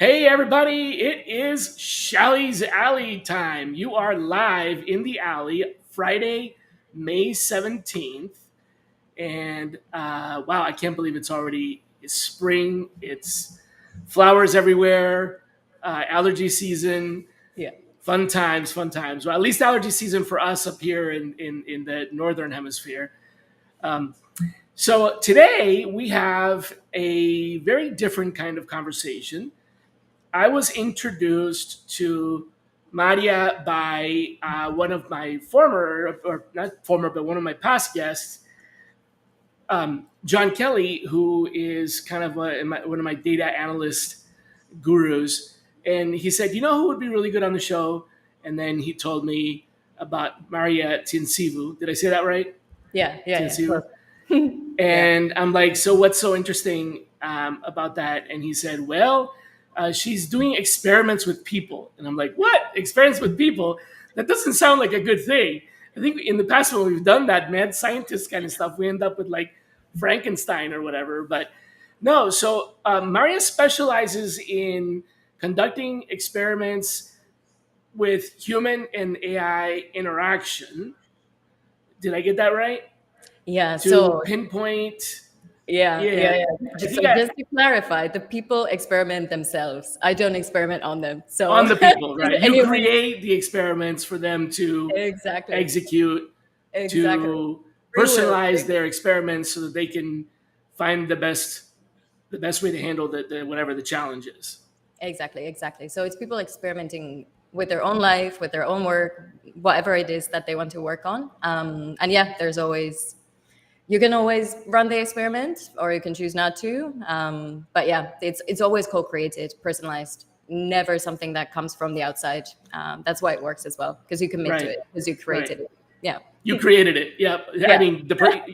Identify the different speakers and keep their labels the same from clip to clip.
Speaker 1: Hey everybody, it is Shally's Alley time. You are live in the alley Friday, May 17th. And wow, I can't believe it's spring. It's flowers everywhere, allergy season,
Speaker 2: Yeah.
Speaker 1: fun times, fun times. Well, at least allergy season for us up here in the Northern Hemisphere. Um, so today we have a very different kind of conversation. I was introduced to Maaria by one of my former, or not former, but one of my past guests, John Kelly, who is kind of one of my data analyst gurus. And he said, you know who would be really good on the show? And then he told me about Maaria Tiensivu. Did I say that right?
Speaker 2: Yeah. Yeah. Yeah.
Speaker 1: Tiensivu.
Speaker 2: Perfect. Yeah.
Speaker 1: And I'm like, so what's so interesting about that? And he said, well, she's doing experiments with people. And I'm like, what? Experiments with people? That doesn't sound like a good thing. I think in the past when we've done that mad scientist kind of stuff, we end up with like Frankenstein or whatever. But no, so Maria specializes in conducting experiments with human and AI interaction. Did I get that right?
Speaker 2: Yeah.
Speaker 1: To
Speaker 2: So
Speaker 1: pinpoint,
Speaker 2: yeah.
Speaker 1: yeah,
Speaker 2: Yeah.
Speaker 1: I
Speaker 2: Yeah.
Speaker 1: think
Speaker 2: So just to clarify, the people experiment themselves. I don't experiment on them. So
Speaker 1: on the people,
Speaker 2: just
Speaker 1: right? You
Speaker 2: anyone.
Speaker 1: create the experiments for them to
Speaker 2: Exactly.
Speaker 1: execute,
Speaker 2: Exactly.
Speaker 1: to
Speaker 2: Free will.
Speaker 1: personalize their experiments so that they can find the best way to handle the whatever the challenge is.
Speaker 2: Exactly. Exactly. So it's people experimenting with their own life, with their own work, whatever it is that they want to work on. And yeah, there's always you can always run the experiment or you can choose not to, but yeah, it's always co-created, personalized, never something that comes from the outside. That's why it works as well, because you commit to
Speaker 1: Right,
Speaker 2: it, because you
Speaker 1: right.
Speaker 2: created it. Yeah.
Speaker 1: You created it. Yeah, I
Speaker 2: Yeah.
Speaker 1: mean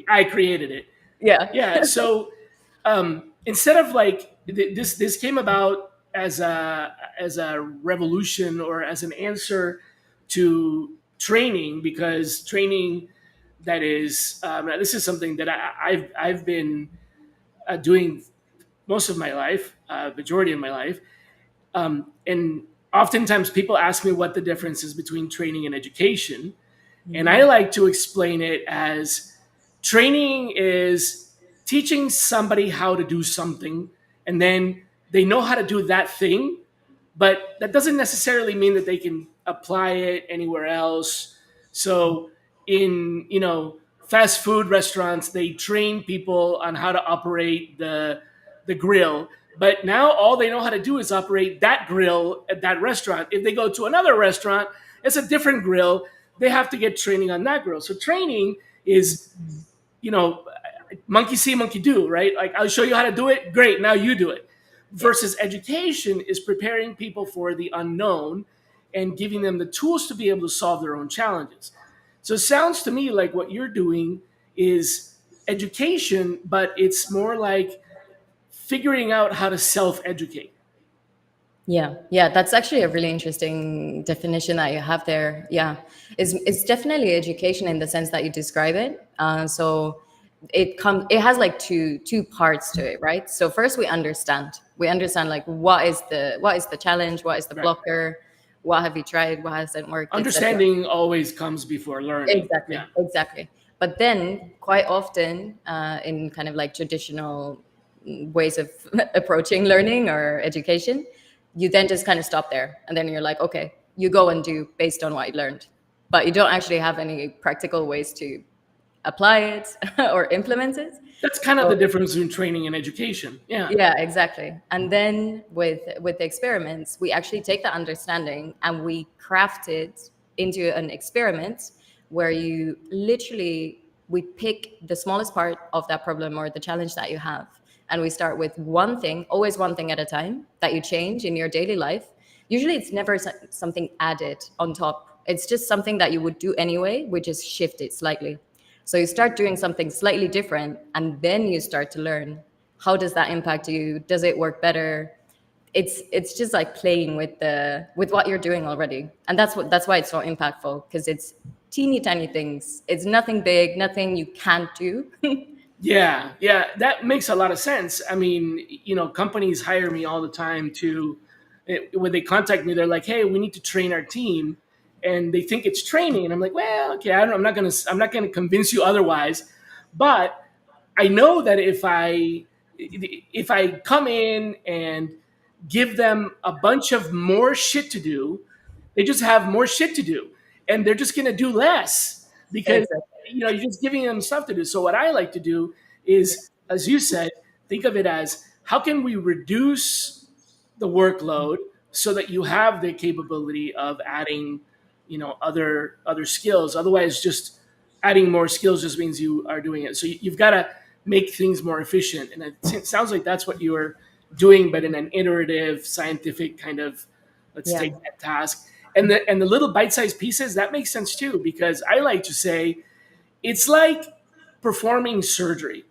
Speaker 1: I created it.
Speaker 2: Yeah.
Speaker 1: Yeah. So instead of like this came about as a revolution or as an answer to training, because training that is this is something that I've been doing most of my life, majority of my life, and oftentimes people ask me what the difference is between training and education, and I
Speaker 2: Mhm.
Speaker 1: like to explain it as training is teaching somebody how to do something, and then they know how to do that thing, but that doesn't necessarily mean that they can apply it anywhere else. So in fast food restaurants, they train people on how to operate the grill, but now all they know how to do is operate that grill at that restaurant. If they go to another restaurant, it's a different grill. They have to get training on that grill. So training is, you know, monkey see, monkey do, right? Like, I'll show you how to do it. Great, now you do it.
Speaker 2: Yeah.
Speaker 1: Versus education is preparing people for the unknown and giving them the tools to be able to solve their own challenges. So it sounds to me like what you're doing is education, but it's more like figuring out how to self-educate.
Speaker 2: Yeah, yeah, that's actually a really interesting definition that you have there. Yeah, it's definitely education in the sense that you describe it. So it has like two parts to it, right? So first we understand like what is the challenge, what is the
Speaker 1: Right.
Speaker 2: blocker, what have you tried, what hasn't worked, etc.
Speaker 1: Understanding always comes before learning.
Speaker 2: Exactly,
Speaker 1: Yeah.
Speaker 2: exactly. But then, quite often, in kind of like traditional ways of approaching learning or education, you then just kind of stop there. And then you're like, okay, you go and do based on what you learned. But you don't actually have any practical ways to apply it or implement it.
Speaker 1: That's kind of the
Speaker 2: So
Speaker 1: difference between training and education. Yeah.
Speaker 2: yeah, exactly. And then with the experiments, we actually take that understanding and we craft it into an experiment where you literally we pick the smallest part of that problem or the challenge that you have, and we start with one thing, always one thing at a time that you change in your daily life. Usually, it's never something added on top. It's just something that you would do anyway. We just shift it slightly. So you start doing something slightly different, and then you start to learn how does that impact you? Does it work better? It's just like playing with what you're doing already, and that's why it's so impactful, because it's teeny tiny things. It's nothing big, nothing you can't do.
Speaker 1: Yeah, yeah, that makes a lot of sense. I mean, companies hire me all the time to when they contact me, they're like, "Hey, we need to train our team," and they think it's training, and I'm like, "Well, okay, I'm not gonna convince you otherwise, but I know that if I come in and give them a bunch of more shit to do, they just have more shit to do, and they're just gonna do less because
Speaker 2: Exactly.
Speaker 1: you're just giving them stuff to do. So what I like to do is, as you said, think of it as how can we reduce the workload so that you have the capability of adding, other skills. Otherwise, just adding more skills just means you are doing it. So you've got to make things more efficient, and it sounds like that's what you are doing, but in an iterative, scientific kind of, let's
Speaker 2: Yeah.
Speaker 1: take that task. And the little bite-sized pieces, that makes sense too, because I like to say it's like performing surgery.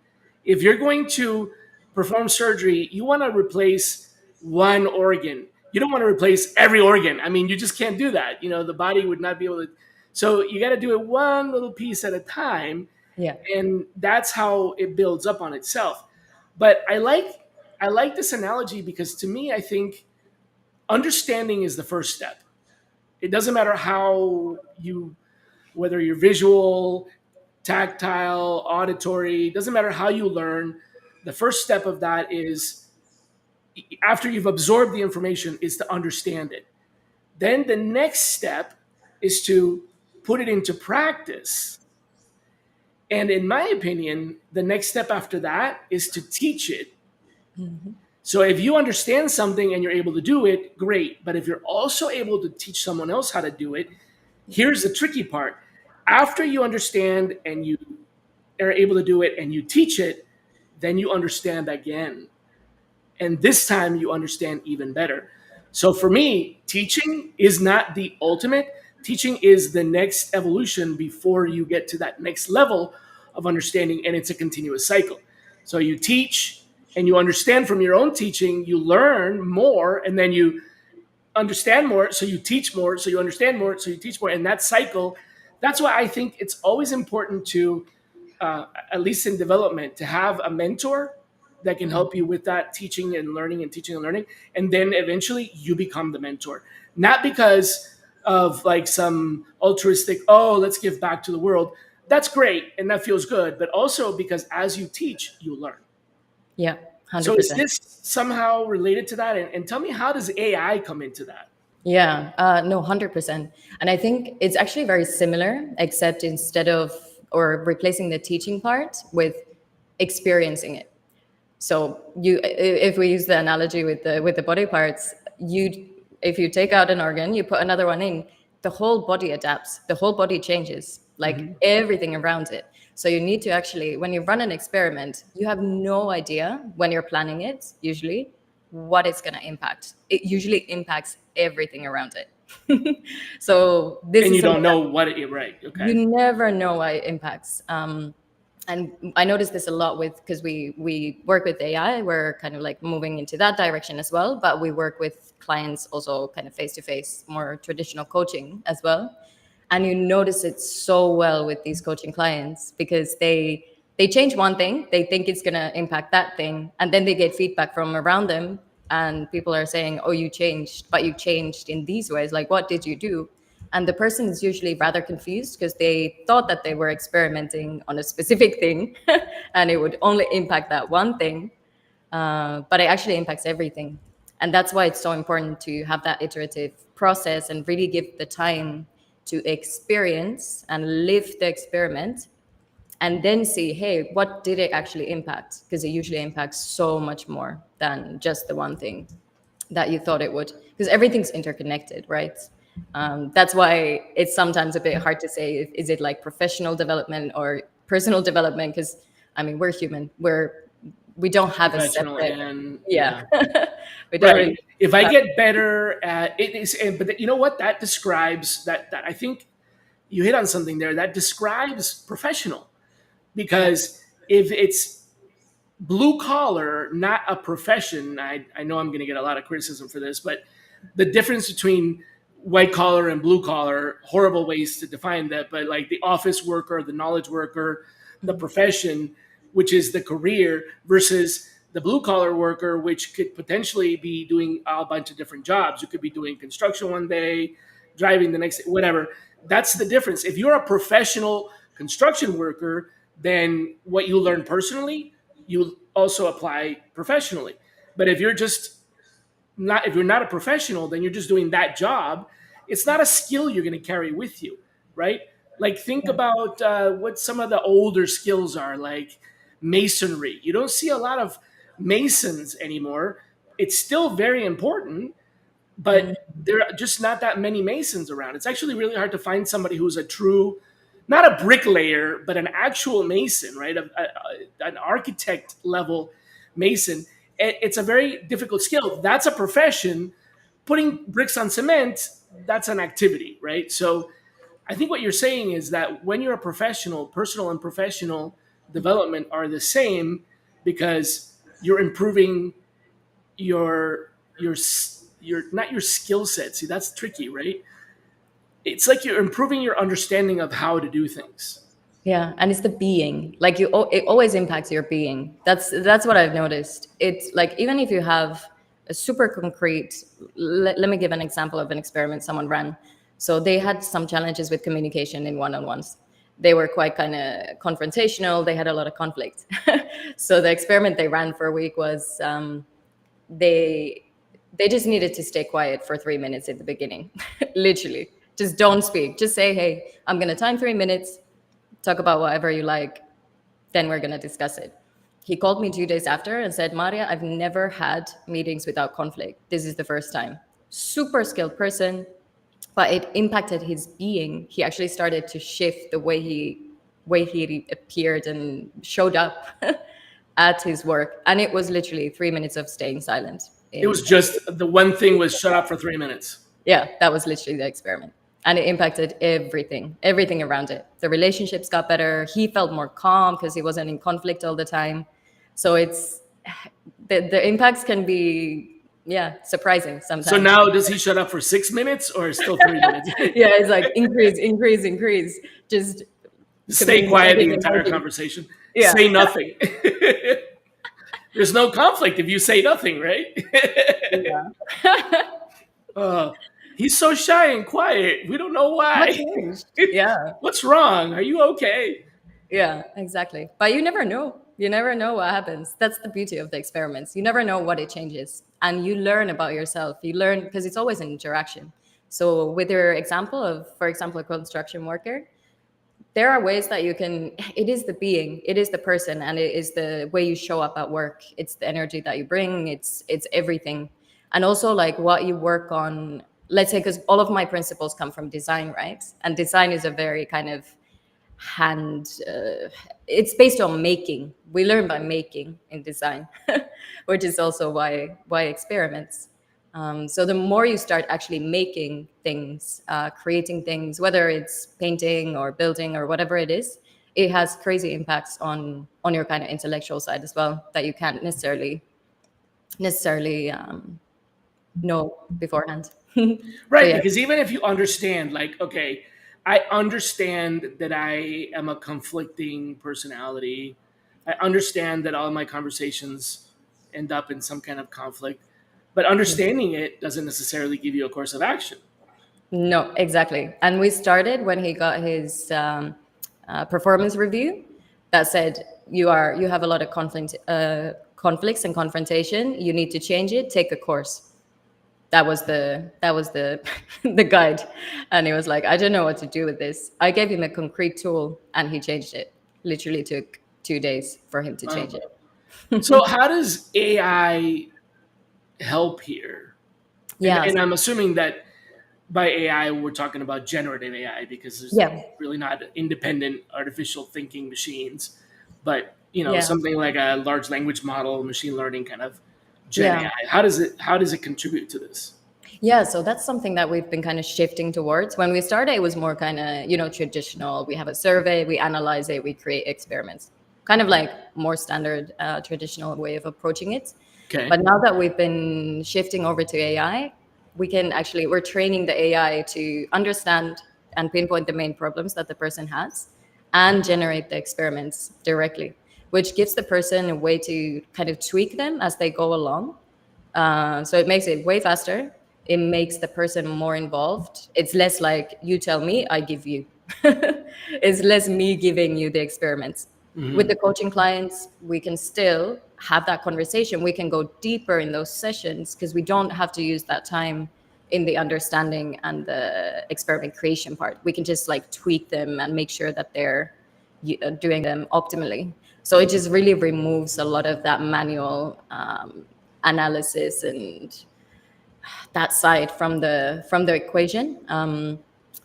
Speaker 1: If you're going to perform surgery, you want to replace one organ. You don't want to replace every organ. I mean, you just can't do that. The body would not be able to. So you got to do it one little piece at a time,
Speaker 2: Yeah.
Speaker 1: and that's how it builds up on itself. But I like this analogy because to me, I think understanding is the first step. It doesn't matter how you, whether you're visual, tactile, auditory, doesn't matter how you learn. The first step of that is, after you've absorbed the information, is to understand it. Then the next step is to put it into practice. And in my opinion, the next step after that is to teach it.
Speaker 2: Mhm.
Speaker 1: So if you understand something and you're able to do it, great. But if you're also able to teach someone else how to do it, here's the tricky part. After you understand and you are able to do it and you teach it, then you understand again. And this time you understand even better. So for me, teaching is not the ultimate. Teaching is the next evolution before you get to that next level of understanding, and it's a continuous cycle. So you teach and you understand from your own teaching, you learn more, and then you understand more, so you teach more, so you understand more, so you teach more, and that cycle. That's why I think it's always important to, at least in development, to have a mentor that can help you with that teaching and learning and teaching and learning, and then eventually you become the mentor, not because of like some altruistic, oh, let's give back to the world. That's great and that feels good, but also because as you teach, you learn.
Speaker 2: Yeah.
Speaker 1: So is
Speaker 2: 100%.
Speaker 1: this somehow related to that? And tell me, how does AI come into that?
Speaker 2: Yeah, no, 100%. And I think it's actually very similar, except instead of or replacing the teaching part with experiencing it. So if we use the analogy with the body parts, if you take out an organ, you put another one in, the whole body adapts, the whole body changes, like
Speaker 1: Mhm.
Speaker 2: everything around it. So you need to actually, when you run an experiment, you have no idea when you're planning it, usually, what it's going to impact. It usually impacts everything around it. So this
Speaker 1: And
Speaker 2: is
Speaker 1: you
Speaker 2: something
Speaker 1: don't know what it, right? Okay.
Speaker 2: you never know what it impacts. And I notice this a lot with because we work with AI. We're kind of like moving into that direction as well. But we work with clients also kind of face to face, more traditional coaching as well. And you notice it so well with these coaching clients because they change one thing, they think it's gonna impact that thing, and then they get feedback from around them, and people are saying, "Oh, you changed, but you changed in these ways. Like, what did you do?" And the person is usually rather confused because they thought that they were experimenting on a specific thing and it would only impact that one thing, but it actually impacts everything. And that's why it's so important to have that iterative process and really give the time to experience and live the experiment and then see, hey, what did it actually impact? Because it usually impacts so much more than just the one thing that you thought it would, because everything's interconnected, right? That's why it's sometimes a bit hard to say, is it like professional development or personal development? Because I mean, we're human. We don't have a
Speaker 1: Professional
Speaker 2: separate,
Speaker 1: and
Speaker 2: yeah.
Speaker 1: yeah.
Speaker 2: We don't
Speaker 1: Right.
Speaker 2: really
Speaker 1: If I
Speaker 2: have,
Speaker 1: get better at it is, but you know what? That describes that. I think you hit on something there. That describes professional,
Speaker 2: yeah.
Speaker 1: because if it's blue collar, not a profession, I know I'm going to get a lot of criticism for this, but the difference between white collar and blue collar, horrible ways to define that, but like the office worker, the knowledge worker, the
Speaker 2: Mhm.
Speaker 1: profession, which is the career, versus the blue collar worker, which could potentially be doing a bunch of different jobs. You could be doing construction one day, driving the next, whatever. That's the difference. If you're a professional construction worker, then what you learn personally, you also apply professionally. But if you're not a professional, then you're just doing that job. It's not a skill you're going to carry with you, right? Like think about what some of the older skills are, like masonry. You don't see a lot of masons anymore. It's still very important, but there are just not that many masons around. It's actually really hard to find somebody who's a true, not a bricklayer, but an actual mason, right? An architect level mason. It's a very difficult skill. That's a profession. Putting bricks on cement, that's an activity, right? So I think what you're saying is that when you're a professional, personal and professional development are the same because you're improving your not your skill set. See, that's tricky, right? It's like you're improving your understanding of how to do things.
Speaker 2: Yeah, and it's the being. Like it always impacts your being. That's what I've noticed. It's like even if you have a super concrete. Let me give an example of an experiment someone ran. So they had some challenges with communication in one-on-ones. They were quite kind of confrontational. They had a lot of conflict. So the experiment they ran for a week was they they just needed to stay quiet for 3 minutes at the beginning. Literally, just don't speak. Just say, "Hey, I'm gonna time 3 minutes. Talk about whatever you like, then we're going to discuss it." He called me 2 days after and said, "Maaria, I've never had meetings without conflict. This is the first time." Super skilled person, but it impacted his being. He actually started to shift the way he appeared and showed up at his work. And it was literally 3 minutes of staying silent.
Speaker 1: It was just the one thing was shut up for 3 minutes.
Speaker 2: Yeah, that was literally the experiment. And it impacted everything around it. The relationships got better. He felt more calm because he wasn't in conflict all the time. So it's the impacts can be, yeah, surprising sometimes.
Speaker 1: So now does he shut up for 6 minutes or still 3 minutes?
Speaker 2: Yeah, it's like increase. Just
Speaker 1: Stay quiet the entire conversation.
Speaker 2: Yeah.
Speaker 1: Say nothing. There's no conflict if you say nothing, right?
Speaker 2: Yeah.
Speaker 1: He's so shy and quiet. We don't know
Speaker 2: What
Speaker 1: why.
Speaker 2: changed? Yeah.
Speaker 1: What's wrong? Are you okay?
Speaker 2: Yeah, exactly. But you never know. You never know what happens. That's the beauty of the experiments. You never know what it changes. And you learn about yourself. You learn because it's always an interaction. So with your example of, for example, a construction worker, there are ways that you can, it is the being, it is the person, and it is the way you show up at work. It's the energy that you bring. It's everything. And also like what you work on, let's say, because all of my principles come from design, right? And design is a very kind of it's based on making. We learn by making in design, which is also why experiments. So the more you start actually making things, creating things, whether it's painting or building or whatever it is, it has crazy impacts on your kind of intellectual side as well that you can't necessarily know beforehand.
Speaker 1: Right,
Speaker 2: So, yeah.
Speaker 1: because even if you understand, like, okay, I understand that I am a conflicting personality. I understand that all my conversations end up in some kind of conflict, but understanding it doesn't necessarily give you a course of action.
Speaker 2: No, exactly. And we started when he got his performance review that said you have a lot of conflicts and confrontation. You need to change it. Take a course. That was the the guide, and he was like, I don't know what to do with this. I gave him a concrete tool, and he changed it. Literally took 2 days for him to change it.
Speaker 1: So, how does AI help here?
Speaker 2: Yeah,
Speaker 1: And I'm assuming that by AI, we're talking about generative AI because there's
Speaker 2: yeah,
Speaker 1: really not independent artificial thinking machines, but
Speaker 2: yeah.
Speaker 1: something like a large language model, machine learning kind of Gen
Speaker 2: Yeah.
Speaker 1: AI. How does it contribute to this?
Speaker 2: Yeah, so that's something that we've been kind of shifting towards. When we started, it was more kind of, traditional. We have a survey, we analyze it, we create experiments. Kind of like more standard, traditional way of approaching it.
Speaker 1: Okay.
Speaker 2: But now that we've been shifting over to AI, we're training the AI to understand and pinpoint the main problems that the person has and generate the experiments directly. which gives the person a way to kind of tweak them as they go along. So it makes it way faster. It makes the person more involved. It's less like you tell me, I give you. It's less me giving you the experiments. With
Speaker 1: Hmm.
Speaker 2: the coaching clients, we can still have that conversation. We can go deeper in those sessions because we don't have to use that time in the understanding and the experiment creation part. We can just like tweak them and make sure that they're doing them optimally. So it just really removes a lot of that manual analysis and that side from the equation.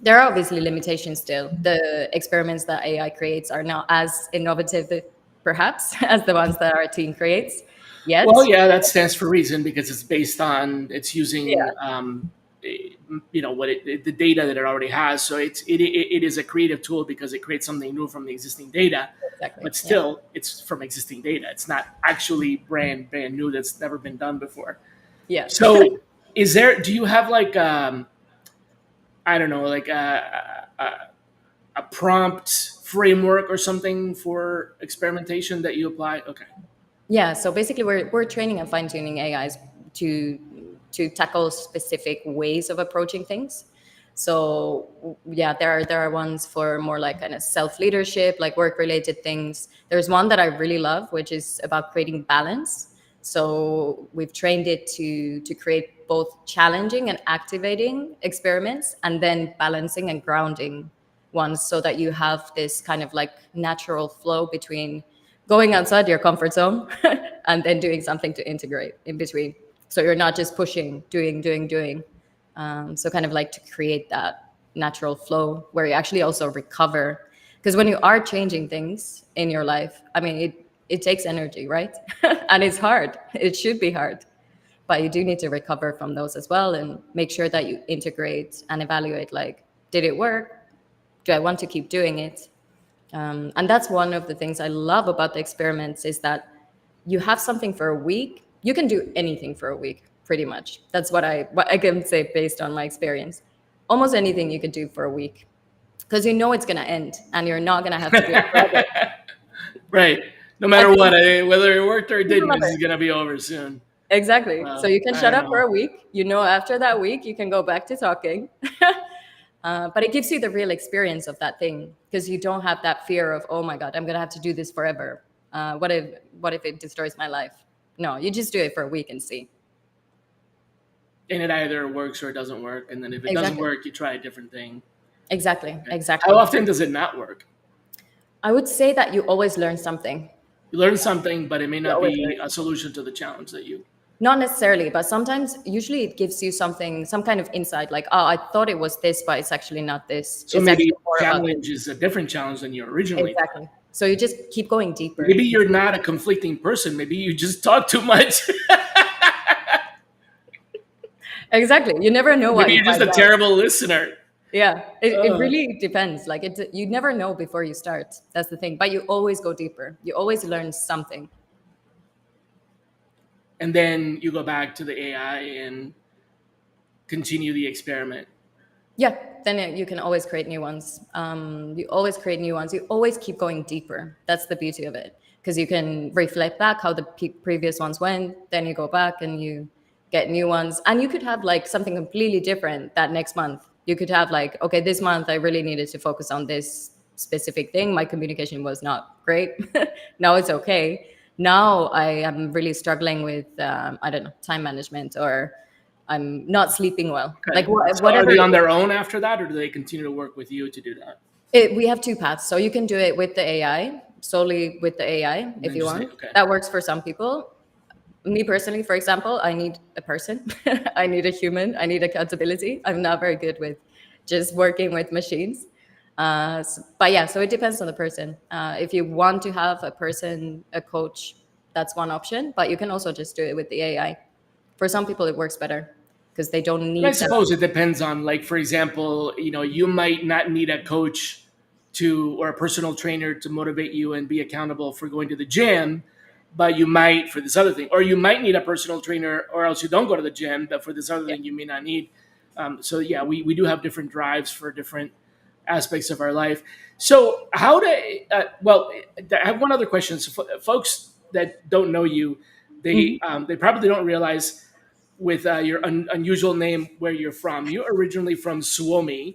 Speaker 2: There are obviously limitations still. The experiments that AI creates are not as innovative, perhaps, as the ones that our team creates yet.
Speaker 1: Well, yeah, that stands for reason because it's based on it's using
Speaker 2: Yeah,
Speaker 1: what the data that it already has. So it is a creative tool because it creates something new from the existing data,
Speaker 2: exactly.
Speaker 1: but
Speaker 2: Yeah,
Speaker 1: still it's from existing data. It's not actually brand new that's never been done before.
Speaker 2: yeah.
Speaker 1: So do you have like I don't know, like a prompt framework or something for experimentation that you apply? Okay.
Speaker 2: Yeah, so basically we're training and fine-tuning AIs to to tackle specific ways of approaching things. So yeah, there are ones for more like kind of self-leadership, like work-related things. There's one that I really love, which is about creating balance. So we've trained it to create both challenging and activating experiments and then balancing and grounding ones so that you have this kind of like natural flow between going outside your comfort zone and then doing something to integrate in between. So you're not just pushing, doing. So kind of like to create that natural flow where you actually also recover. Because when you are changing things in your life, I mean, it takes energy, right? And it's hard. It should be hard. But you do need to recover from those as well and make sure that you integrate and evaluate like, did it work? Do I want to keep doing it? And that's one of the things I love about the experiments is that you have something for a week. You can do anything for a week, pretty much. That's what I can say based on my experience. Almost anything you could do for a week because you know it's going to end and you're not going to have to do it forever.
Speaker 1: Right. No
Speaker 2: And
Speaker 1: matter what,
Speaker 2: then
Speaker 1: whether it worked or it
Speaker 2: people
Speaker 1: didn't,
Speaker 2: love
Speaker 1: this is
Speaker 2: it.
Speaker 1: gonna be over soon.
Speaker 2: Exactly. So you can
Speaker 1: I
Speaker 2: shut
Speaker 1: don't
Speaker 2: up for
Speaker 1: know.
Speaker 2: a week. You know, after that week, you can go back to talking. But it gives you the real experience of that thing because you don't have that fear of, oh my God, I'm gonna have to do this forever. What if it destroys my life? No, you just do it for a week and see.
Speaker 1: And it either works or it doesn't work. And then if it doesn't
Speaker 2: Exactly.
Speaker 1: work, you try a different thing.
Speaker 2: Exactly.
Speaker 1: Okay. How
Speaker 2: Exactly.
Speaker 1: often does it not work?
Speaker 2: I would say that you always learn something.
Speaker 1: You learn something, but it may
Speaker 2: You
Speaker 1: not
Speaker 2: always
Speaker 1: be
Speaker 2: learn
Speaker 1: a
Speaker 2: something.
Speaker 1: solution to the challenge that you.
Speaker 2: Not necessarily, but sometimes, usually, it gives you something, some kind of insight. Like, oh, I thought it was this, but it's actually not this.
Speaker 1: So
Speaker 2: It's
Speaker 1: maybe
Speaker 2: actually
Speaker 1: your
Speaker 2: more about this.
Speaker 1: challenge is a different challenge than you originally thought.
Speaker 2: Exactly. So you just keep going deeper.
Speaker 1: Maybe you're not a conflicting person. Maybe you just talk too much.
Speaker 2: Exactly. You never know what
Speaker 1: Maybe
Speaker 2: you
Speaker 1: you're just
Speaker 2: find
Speaker 1: a
Speaker 2: out.
Speaker 1: terrible listener.
Speaker 2: Yeah, it
Speaker 1: Uh,
Speaker 2: really depends. Like you never know before you start. That's the thing. But you always go deeper. You always learn something.
Speaker 1: and then you go back to the AI and continue the experiment.
Speaker 2: Yeah, then you can always create new ones. You always create new ones. You always keep going deeper. That's the beauty of it, because you can reflect back how the previous ones went. Then you go back and you get new ones, and you could have like something completely different that next month. You could have like, okay, this month I really needed to focus on this specific thing. My communication was not great. Now it's okay. Now I am really struggling with I don't know, time management, or I'm not sleeping well. Like
Speaker 1: Okay. So are
Speaker 2: whatever
Speaker 1: they
Speaker 2: it
Speaker 1: on
Speaker 2: is.
Speaker 1: their own after that, or do they continue to work with you to do that?
Speaker 2: We have two paths. So you can do it with the AI, solely with the AI
Speaker 1: And
Speaker 2: if
Speaker 1: then
Speaker 2: you
Speaker 1: just say,
Speaker 2: want.
Speaker 1: okay.
Speaker 2: That works for some people. Me personally, for example, I need a person. I need a human. I need accountability. I'm not very good with just working with machines. But yeah, so it depends on the person. If you want to have a person, a coach, that's one option. But you can also just do it with the AI. For some people, it works better because they don't
Speaker 1: But I
Speaker 2: need that.
Speaker 1: suppose it depends on, like, for example, you might not need a coach or a personal trainer to motivate you and be accountable for going to the gym, but you might for this other thing, or you might need a personal trainer, or else you don't go to the gym, but for this other
Speaker 2: Yeah.
Speaker 1: thing you may not need. So yeah, we do have different drives for different aspects of our life. So how do well? I have one other question. So folks that don't know you,
Speaker 2: Mhm.
Speaker 1: they probably don't realize with your unusual name where you're from. You're originally from Suomi,
Speaker 2: Yeah.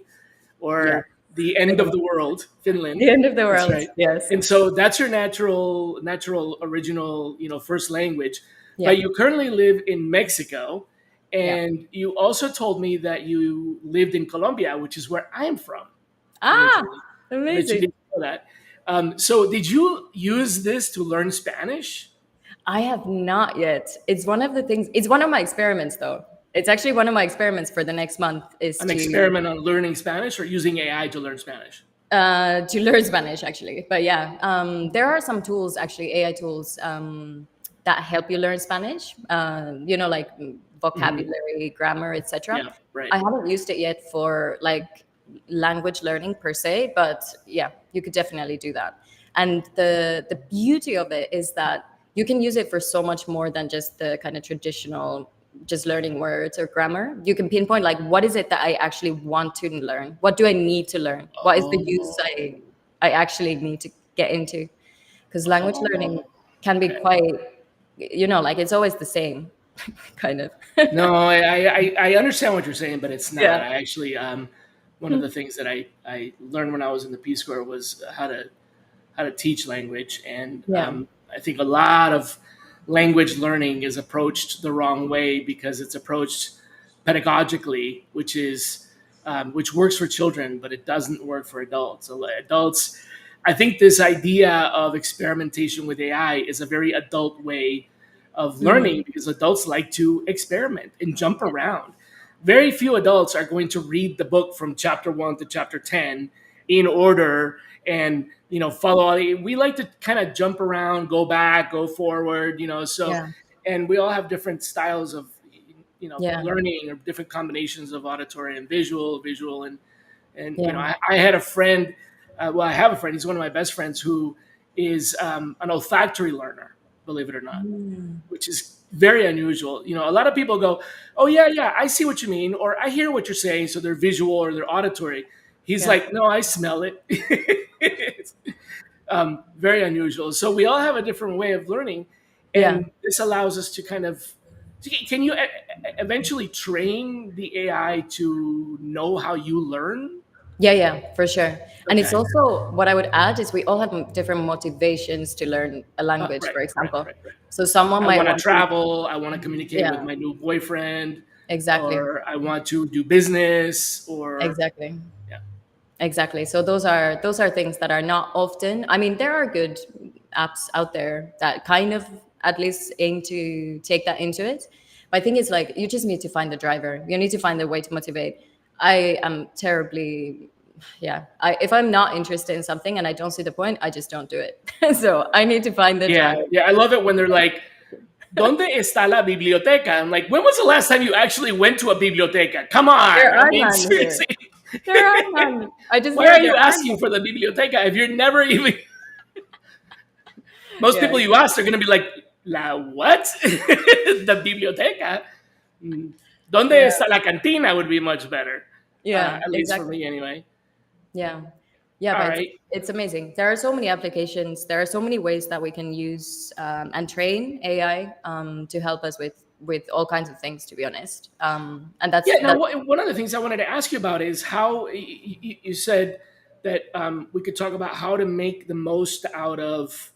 Speaker 1: or the end of the world,
Speaker 2: The
Speaker 1: Finland.
Speaker 2: end of the
Speaker 1: That's
Speaker 2: world.
Speaker 1: right.
Speaker 2: Yes.
Speaker 1: And so that's your natural original, first language.
Speaker 2: Yeah.
Speaker 1: But you currently live in Mexico,
Speaker 2: Yeah.
Speaker 1: and you also told me that you lived in Colombia, which is where I'm from
Speaker 2: Ah,
Speaker 1: originally. I bet you
Speaker 2: amazing.
Speaker 1: didn't know that. So did you use this to learn Spanish?
Speaker 2: I have not yet. It's one of the things, it's one of my experiments though. It's actually one of my experiments for the next month is
Speaker 1: An experiment on learning Spanish or using AI to learn Spanish?
Speaker 2: to learn Spanish actually. But yeah, there are some tools actually, AI tools that help you learn Spanish. Like
Speaker 1: Hmm.
Speaker 2: vocabulary, grammar, etc.
Speaker 1: Yeah, right.
Speaker 2: I haven't used it yet for like language learning per se, but yeah, you could definitely do that. And the beauty of it is that you can use it for so much more than just the kind of traditional just learning words or grammar. You can pinpoint like what is it that I actually want to learn? What do I need to learn? What is the use
Speaker 1: Oh,
Speaker 2: I actually need to get into? Because language learning
Speaker 1: oh,
Speaker 2: can be
Speaker 1: okay.
Speaker 2: quite, like it's always the same, kind of.
Speaker 1: No, I understand what you're saying, but it's not.
Speaker 2: Yeah.
Speaker 1: I actually one of the things that I learned when I was in the Peace Corps was how to teach language, and
Speaker 2: Yeah.
Speaker 1: I think a lot of language learning is approached the wrong way because it's approached pedagogically, which works for children, but it doesn't work for adults. So adults, I think this idea of experimentation with AI is a very adult way of
Speaker 2: Mhm.
Speaker 1: learning because adults like to experiment and jump around. Very few adults are going to read the book from chapter 1 to chapter 10 in order and follow. We like to kind of jump around, go back, go forward, so.
Speaker 2: Yeah.
Speaker 1: And we all have different styles of
Speaker 2: Yeah.
Speaker 1: learning, or different combinations of auditory and visual, and
Speaker 2: Yeah.
Speaker 1: I had a friend. Well, I have a friend. He's one of my best friends who is an olfactory learner, believe it or not,
Speaker 2: Mm.
Speaker 1: which is very unusual. A lot of people go, "Oh yeah, yeah, I see what you mean," or "I hear what you're saying," so they're visual or they're auditory. He's
Speaker 2: Yeah.
Speaker 1: like, "No, I smell it." It's, very unusual. So we all have a different way of learning,
Speaker 2: Yeah.
Speaker 1: and this allows us to kind of. Can you eventually train the AI to know how you learn?
Speaker 2: Yeah, yeah, for sure. And it's
Speaker 1: Okay.
Speaker 2: also what I would add is we all have different motivations to learn a language,
Speaker 1: Right,
Speaker 2: for
Speaker 1: right,
Speaker 2: example.
Speaker 1: right, right.
Speaker 2: So someone
Speaker 1: I
Speaker 2: might
Speaker 1: want to
Speaker 2: want to,
Speaker 1: travel. I want to communicate with
Speaker 2: yeah,
Speaker 1: my new boyfriend,
Speaker 2: exactly,
Speaker 1: or I want to do business, or
Speaker 2: exactly.
Speaker 1: yeah,
Speaker 2: Exactly. So those are things that are not often. I mean, there are good apps out there that kind of at least aim to take that into it. But I think it's like you just need to find the driver. You need to find the way to motivate. I am terribly, yeah. If I'm not interested in something and I don't see the point, I just don't do it. So I need to find the drive.
Speaker 1: yeah, yeah. I love it when they're like, "Dónde está la biblioteca?" I'm like, "When was the last time you actually went to a biblioteca? Come on!"
Speaker 2: There
Speaker 1: I
Speaker 2: are
Speaker 1: mean,
Speaker 2: none here.
Speaker 1: seriously.
Speaker 2: There are none. I just
Speaker 1: Why
Speaker 2: know
Speaker 1: are
Speaker 2: there
Speaker 1: you
Speaker 2: are
Speaker 1: asking for
Speaker 2: none.
Speaker 1: the biblioteca if you're never even? Most
Speaker 2: Yeah.
Speaker 1: people you ask, they're gonna be like, "La what? The biblioteca? Mm. Donde
Speaker 2: Yeah.
Speaker 1: está la cantina?" Would be much better,
Speaker 2: Yeah.
Speaker 1: at least for
Speaker 2: Exactly.
Speaker 1: me, anyway.
Speaker 2: Yeah. Yeah,
Speaker 1: All
Speaker 2: but
Speaker 1: right.
Speaker 2: it's amazing. There are so many applications. There are so many ways that we can use and train AI to help us with all kinds of things. To be honest, and
Speaker 1: Yeah. Now,
Speaker 2: that's
Speaker 1: one of the things I wanted to ask you about is how you said that we could talk about how to make the most out of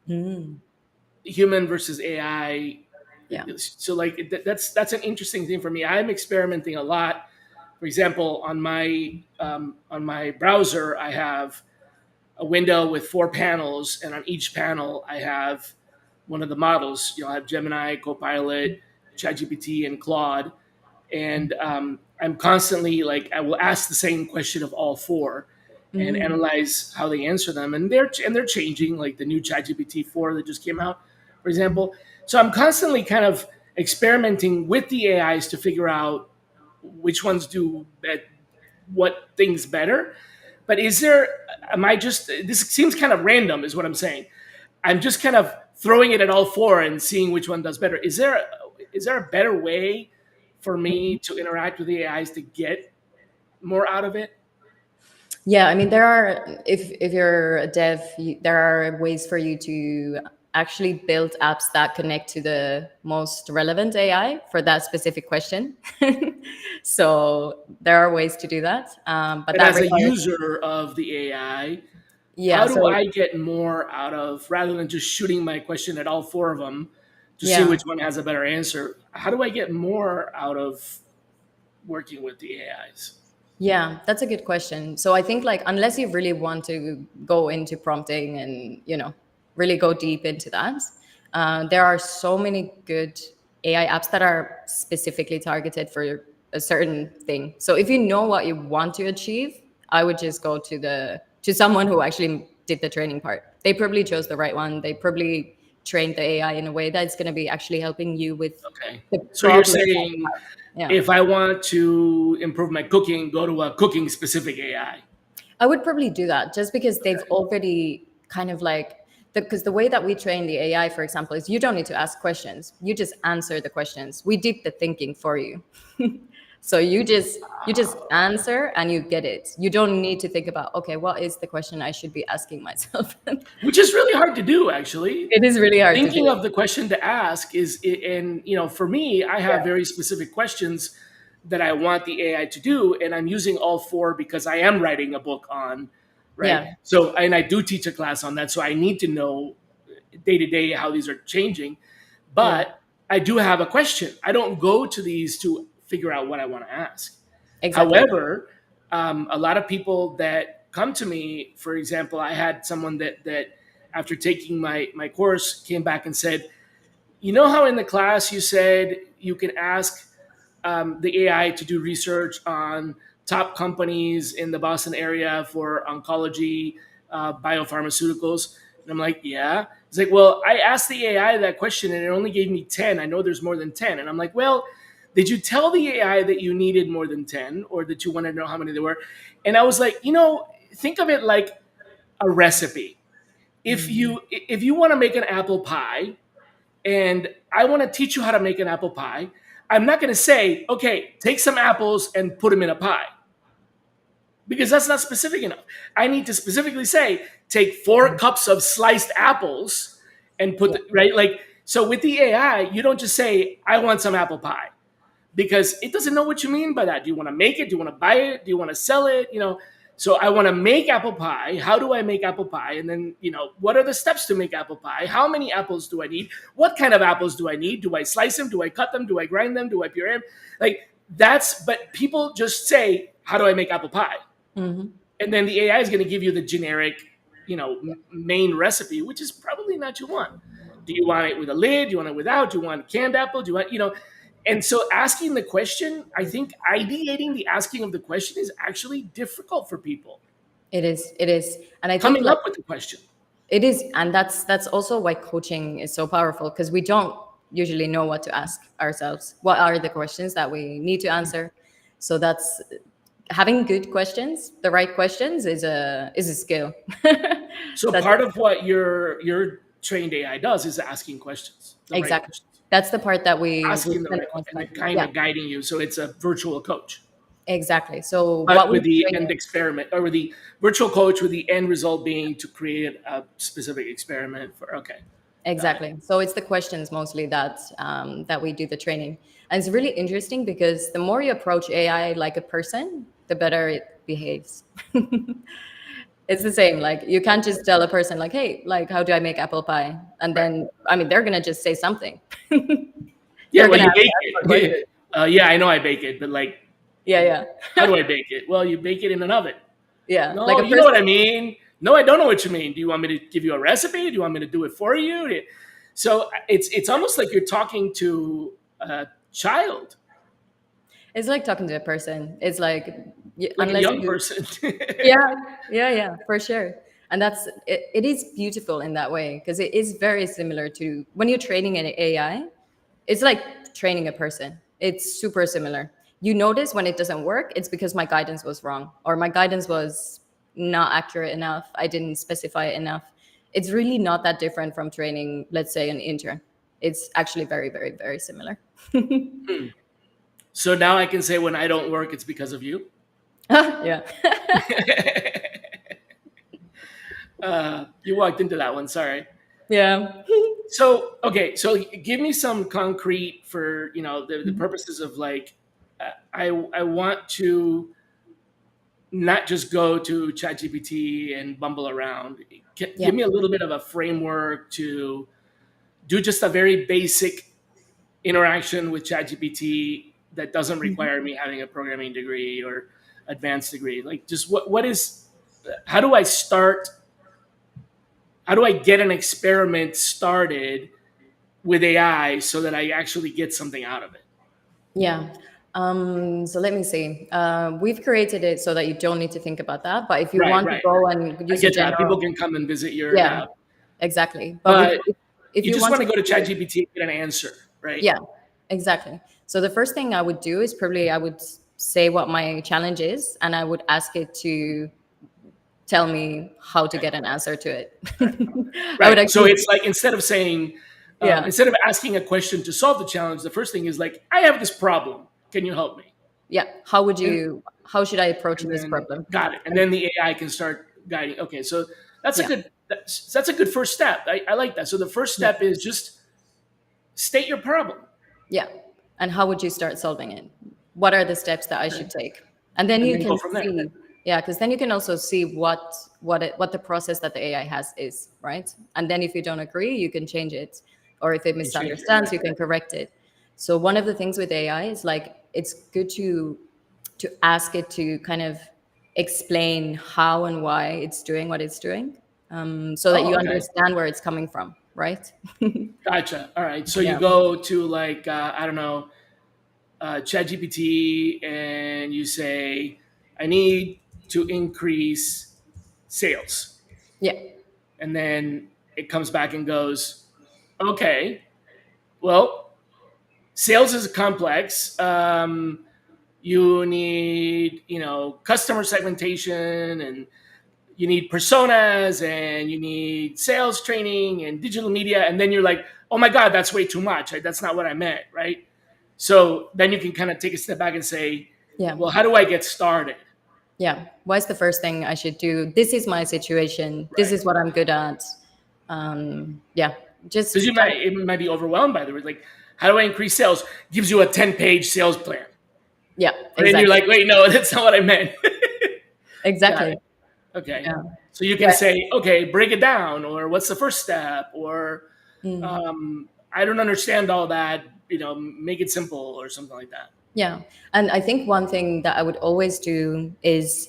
Speaker 2: mm,
Speaker 1: human versus AI.
Speaker 2: yeah.
Speaker 1: So, like, that's an interesting thing for me. I'm experimenting a lot. For example, on my browser, I have a window with 4 panels, and on each panel, I have one of the models. I have Gemini, Copilot, ChatGPT, and Claude, and I'm constantly, like, I will ask the same question of all four and
Speaker 2: Mm,
Speaker 1: analyze how they answer them, and they're changing, like the new ChatGPT 4 that just came out, for example. So I'm constantly kind of experimenting with the AIs to figure out which ones do what things better. But am I just, this seems kind of random, is what I'm saying. I'm just kind of throwing it at all four and seeing which one does better. Is there a better way for me
Speaker 2: mm.
Speaker 1: to interact with the AIs to get more out of it?
Speaker 2: Yeah, I mean, there are, if you're a dev, there are ways for you to actually build apps that connect to the most relevant AI for that specific question. So there are ways to do that, but
Speaker 1: But
Speaker 2: that
Speaker 1: as a
Speaker 2: requires,
Speaker 1: user of the AI,
Speaker 2: yeah.
Speaker 1: how do
Speaker 2: So
Speaker 1: I get more out of, rather than just shooting my question at all four of them to see
Speaker 2: yeah,
Speaker 1: which one has a better answer? How do I get more out of working with the AIs?
Speaker 2: yeah, that's a good question. So I think like unless you really want to go into prompting and really go deep into that, there are so many good AI apps that are specifically targeted for a certain thing. So if you know what you want to achieve, I would just go to someone who actually did the training part. They probably chose the right one. They probably trained the AI in a way that's going to be actually helping you with
Speaker 1: Okay.
Speaker 2: the
Speaker 1: So you're
Speaker 2: problem that you
Speaker 1: saying
Speaker 2: have. Yeah.
Speaker 1: if I want to improve my cooking, go to a cooking specific AI.
Speaker 2: I would probably do that just because they've
Speaker 1: Okay.
Speaker 2: already kind of like because the way that we train the AI, for example, is you don't need to ask questions. You just answer the questions. We did the thinking for you. So you just answer and you get it. You don't need to think about, okay, what is the question I should be asking myself?
Speaker 1: Which is really hard to do, actually.
Speaker 2: It is really hard to do.
Speaker 1: Thinking of the question to ask is, and for me, I have
Speaker 2: Yeah.
Speaker 1: very specific questions that I want the AI to do, and I'm using all four because I am writing a book on, right?
Speaker 2: Yeah.
Speaker 1: So, and I do teach a class on that, so I need to know day to day how these are changing.
Speaker 2: Yeah.
Speaker 1: But I do have a question. I don't go to these to figure out what I want to ask.
Speaker 2: Exactly.
Speaker 1: However, a lot of people that come to me, for example, I had someone that after taking my course came back and said, you know how in the class you said you can ask the AI to do research on top companies in the Boston area for oncology, biopharmaceuticals? And I'm like, yeah. He's like, well, I asked the AI that question and it only gave me 10. I know there's more than 10. And I'm like, well, did you tell the AI that you needed more than 10 or that you wanted to know how many there were? And I was like, think of it like a recipe. If you want to make an apple pie, and I want to teach you how to make an apple pie, I'm not going to say, okay, take some apples and put them in a pie because that's not specific enough. I need to specifically say, take 4 cups of sliced apples and put
Speaker 2: Yeah.
Speaker 1: right. Like, so with the AI, you don't just say, I want some apple pie because it doesn't know what you mean by that. Do you want to make it? Do you want to buy it? Do you want to sell it? So I want to make apple pie. How do I make apple pie? And then, what are the steps to make apple pie? How many apples do I need? What kind of apples do I need? Do I slice them? Do I cut them? Do I grind them? Do I puree them? Like but people just say, how do I make apple pie?
Speaker 2: Hmm.
Speaker 1: And then the AI is going to give you the generic, main recipe, which is probably not what you want. Do you want it with a lid? Do you want it without? Do you want canned apple? Do you want? And so asking the question, I think ideating the asking of the question is actually difficult for people.
Speaker 2: It is. It is. And I think
Speaker 1: Coming
Speaker 2: like
Speaker 1: up with the question.
Speaker 2: it is, and that's also why coaching is so powerful because we don't usually know what to ask ourselves. What are the questions that we need to answer? So that's having good questions, the right questions is a skill.
Speaker 1: So
Speaker 2: That's
Speaker 1: part of what your trained AI does is asking questions, the right
Speaker 2: exactly,
Speaker 1: questions,
Speaker 2: that's the part that we
Speaker 1: asking the
Speaker 2: spend
Speaker 1: right
Speaker 2: the most
Speaker 1: question, and
Speaker 2: time.
Speaker 1: then kind
Speaker 2: Yeah,
Speaker 1: of guiding you. So it's a virtual coach,
Speaker 2: exactly. So
Speaker 1: but
Speaker 2: what we
Speaker 1: with the
Speaker 2: train
Speaker 1: end experiment or with the virtual coach, with the end result being to create a specific experiment for. Okay, got it.
Speaker 2: exactly. So it's the questions mostly that we do the training, and it's really interesting because the more you approach AI like a person, the better it behaves. It's the same. Like you can't just tell a person like, "Hey, like, how do I make apple pie?" And
Speaker 1: Right.
Speaker 2: then, I mean, they're gonna just say something.
Speaker 1: Yeah,
Speaker 2: You're
Speaker 1: well,
Speaker 2: gonna
Speaker 1: you
Speaker 2: have to
Speaker 1: bake
Speaker 2: ask more
Speaker 1: it.
Speaker 2: questions.
Speaker 1: Yeah, I know I bake it, but like,
Speaker 2: Yeah, yeah,
Speaker 1: how do I bake it? Well, you bake it in an oven.
Speaker 2: yeah. Like
Speaker 1: No,
Speaker 2: a
Speaker 1: you know
Speaker 2: person.
Speaker 1: what I mean. No, I don't know what you mean. Do you want me to give you a recipe? Do you want me to do it for you? So it's almost like you're talking to a child,
Speaker 2: It's like talking to a person. It's like
Speaker 1: like a
Speaker 2: unless
Speaker 1: young
Speaker 2: you,
Speaker 1: person.
Speaker 2: yeah, yeah, yeah, for sure. And it is beautiful in that way because it is very similar to when you're training an AI. It's like training a person. It's super similar. You notice when it doesn't work, it's because my guidance was wrong or my guidance was not accurate enough. I didn't specify it enough. It's really not that different from training, let's say, an intern. It's actually very, very, very similar.
Speaker 1: So now I can say when I don't work, it's because of you.
Speaker 2: Yeah.
Speaker 1: You walked into that one. Sorry.
Speaker 2: Yeah.
Speaker 1: So okay, so give me some concrete for the purposes of like I want to not just go to ChatGPT and bumble around.
Speaker 2: Yeah.
Speaker 1: Give me a little bit of a framework to do just a very basic interaction with ChatGPT that doesn't require me having a programming degree or advanced degree. Like, just what is how do I start? How do I get an experiment started with AI so that I actually get something out of it?
Speaker 2: Yeah. So let me see. We've created it so that you don't need to think about that. But if you
Speaker 1: Right,
Speaker 2: want to
Speaker 1: right.
Speaker 2: go and
Speaker 1: I
Speaker 2: use a
Speaker 1: get that. People
Speaker 2: general,
Speaker 1: can come and visit your
Speaker 2: yeah,
Speaker 1: app,
Speaker 2: exactly. But
Speaker 1: but
Speaker 2: if
Speaker 1: you
Speaker 2: you
Speaker 1: just
Speaker 2: want
Speaker 1: want
Speaker 2: to
Speaker 1: to go to
Speaker 2: see it,
Speaker 1: ChatGPT and get an answer, right?
Speaker 2: yeah, exactly. So the first thing I would do is probably I would say what my challenge is, and I would ask it to tell me how to
Speaker 1: Okay.
Speaker 2: get an answer to it.
Speaker 1: Right.
Speaker 2: I would
Speaker 1: Right. So
Speaker 2: actually,
Speaker 1: it's like instead of saying,
Speaker 2: yeah,
Speaker 1: instead of asking a question to solve the challenge, the first thing is like, I have this problem. Can you help me?
Speaker 2: yeah. How would
Speaker 1: And,
Speaker 2: you? How should I approach
Speaker 1: and
Speaker 2: this
Speaker 1: then
Speaker 2: problem?
Speaker 1: got it. And then the AI can start guiding. Okay. So
Speaker 2: Yeah,
Speaker 1: that's a good first step. I like that. So the first
Speaker 2: yeah.
Speaker 1: step is just state your problem.
Speaker 2: Yeah. And how would you start solving it? What are the steps that I
Speaker 1: Okay.
Speaker 2: should take? And then
Speaker 1: And
Speaker 2: you
Speaker 1: then go
Speaker 2: can
Speaker 1: from there.
Speaker 2: see, yeah, because then you can also see what the process that the AI has is, right? And then if you don't agree, you can change it. Or if it
Speaker 1: You change it.
Speaker 2: misunderstands,
Speaker 1: Right.
Speaker 2: you can correct it. So one of the things with AI is like it's good to ask it to kind of explain how and why it's doing what it's doing, so that
Speaker 1: Oh,
Speaker 2: you
Speaker 1: okay.
Speaker 2: understand where it's coming from, right?
Speaker 1: Gotcha. All right. So you
Speaker 2: Yeah.
Speaker 1: go to like, I don't know, ChatGPT and you say, I need to increase sales.
Speaker 2: Yeah.
Speaker 1: And then it comes back and goes, okay, well, sales is complex. You need, customer segmentation, and you need personas, and you need sales training and digital media. And then you're like, oh my God, that's way too much. That's not what I meant. Right. So then you can kind of take a step back and say,
Speaker 2: Yeah.
Speaker 1: well, how do I get started?
Speaker 2: Yeah. What's the first thing I should do? This is my situation. This
Speaker 1: Right.
Speaker 2: is what I'm good at. Yeah.
Speaker 1: Because
Speaker 2: Just kind of,
Speaker 1: it might be overwhelmed by the word. Like, how do I increase sales? Gives you a 10-page sales plan.
Speaker 2: yeah,
Speaker 1: And then you're
Speaker 2: exactly.
Speaker 1: like, wait, no, that's not what I meant. Got
Speaker 2: Exactly.
Speaker 1: it. Okay.
Speaker 2: Yeah.
Speaker 1: So you can
Speaker 2: Yeah.
Speaker 1: say, okay, break it down, or what's the first step, or I don't understand all that. Make it simple, or something like that.
Speaker 2: Yeah. And I think one thing that I would always do is